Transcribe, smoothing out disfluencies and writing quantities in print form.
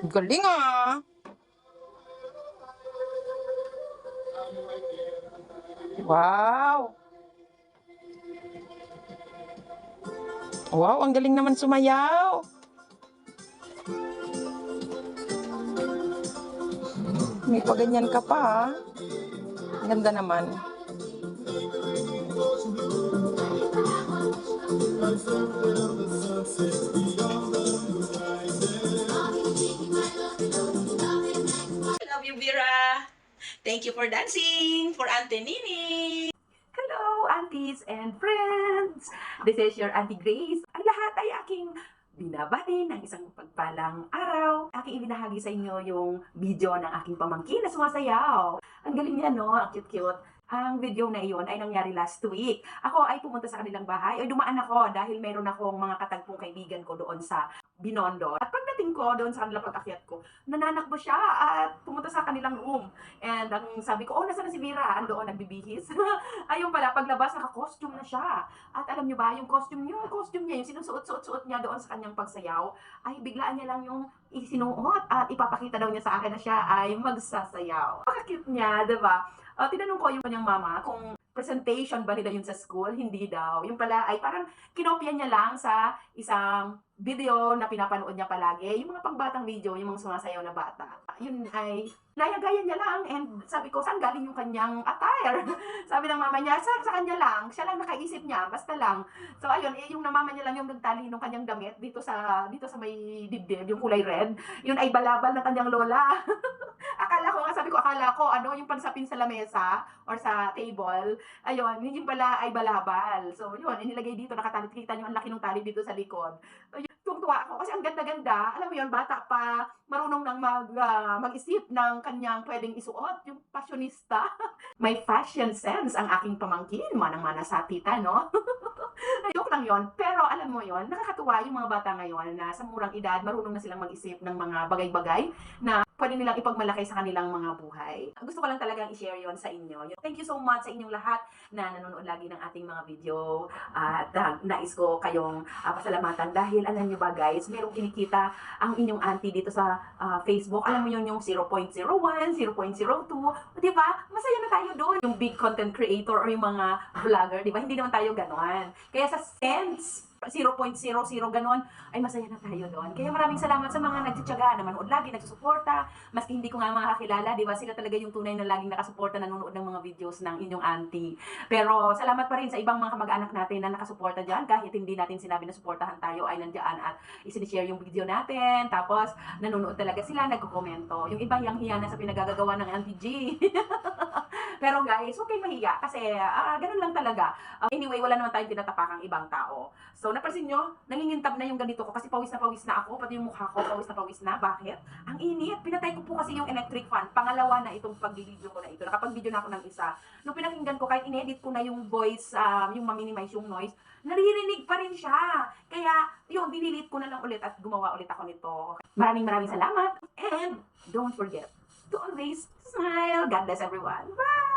Galing ah. Wow. Wow, ang galing naman sumayaw. May paganyan ka pa ah. Ganda naman. I love you, Vera. Thank you for dancing for Auntie Nini. Hello, aunties and friends. This is your Auntie Grace. Ang lahat ay aking binabati ng isang pagpalang araw. Aking ibinahagi sa inyo yung video ng aking pamangkin na sumasayaw. Ang galing niya, no? Ang cute-cute. Ang video na iyon ay nangyari last week. Ako ay pumunta sa kanilang bahay. Ay dumaan ako dahil mayroon akong mga katagpong kaibigan ko doon sa Binondo. At pagdating ko doon sa kanilang pag-akyat ko, nananakbo siya at pumunta sa kanilang room. And ang sabi ko, oh, nasaan na si Vera? Andoon, nagbibihis. Ayun pala, paglabas, naka-costume na siya. At alam niyo ba, yung costume niya, yung sinusuot-suot niya doon sa kanyang pagsayaw, ay biglaan niya lang yung isinuot at ipapakita daw niya sa akin na siya ay magsasayaw. Paka-cute niya, diba? Tinanong ko yung kanyang mama kung presentation ba nila yun sa school. Hindi daw. Yung pala ay parang kinopya niya lang sa isang video na pinapanood niya palagi. Yung mga pangbatang video, yung mga sumasayaw na bata. Yun ay gaya niya lang. And sabi ko, saan galing yung kanyang attire? Sabi ng mama niya, sa kanya lang. Siya lang nakaisip niya, basta lang. So ayun, yung mama niya lang yung nagtali ng kanyang damit dito sa may dibdib, yung kulay red. Yun ay balabal ng kanyang lola. Akala ko, ano, yung pansapin sa lamesa or sa table, ayun, yung pala ay balabal. So, yun, inilagay dito, nakatali, kita nyo, ang laki ng tali dito sa likod. Ayun, tuwa ako kasi ang ganda-ganda. Alam mo yun, bata pa, marunong nang mag-isip ng kanyang pwedeng isuot, yung fashionista. May fashion sense ang aking pamangkin, manang-mana sa tita, no? Joke lang yon. Pero alam mo yon, nakakatuwa yung mga bata ngayon na sa murang edad, marunong na silang mag-isip ng mga bagay-bagay na pwede nilang ipagmalaki sa kanilang mga buhay. Gusto ko lang talagang i-share yon sa inyo. Thank you so much sa inyong lahat na nanonood lagi ng ating mga video. At nais ko kayong pasalamatan dahil alam nyo ba guys, merong kinikita ang inyong auntie dito sa Facebook. Alam mo yun, yung 0.01, 0.02. Di ba? Masaya na tayo doon. Yung big content creator or yung mga vlogger, di ba? Hindi naman tayo ganon. Kaya sa cents, 0.00 ganon, ay masaya na tayo doon. Kaya maraming salamat sa mga nagtityaga na manood lagi, nagsusuporta. Maski hindi ko nga makakilala, di ba? Sila talaga yung tunay na laging nakasuporta, nanonood ng mga videos ng inyong auntie. Pero salamat pa rin sa ibang mga kamag-anak natin na nakasuporta dyan. Kahit hindi natin sinabi na suportahan tayo, ay nandiyan at isinishare yung video natin. Tapos nanonood talaga sila, nagko-komento. Yung iba hiyang-hiya na sa pinagagagawa ng Auntie G. Pero guys, huwag kayong mahiya kasi ganun lang talaga. Anyway, wala naman tayong tinatapakang ibang tao. So, napansin nyo, nangingintab na yung ganito ko kasi pawis na ako, pati yung mukha ko pawis na. Bakit? Ang init. Pinatay ko po kasi yung electric fan. Pangalawa na itong pag-video ko na ito. Nakapag-video na ako ng isa. Nung pinakinggan ko, kahit inedit ko na yung voice, yung ma-minimize yung noise, naririnig pa rin siya. Kaya, yun, dinilit ko na lang ulit at gumawa ulit ako nito. Maraming salamat. And don't forget to always smile. God bless everyone. Bye!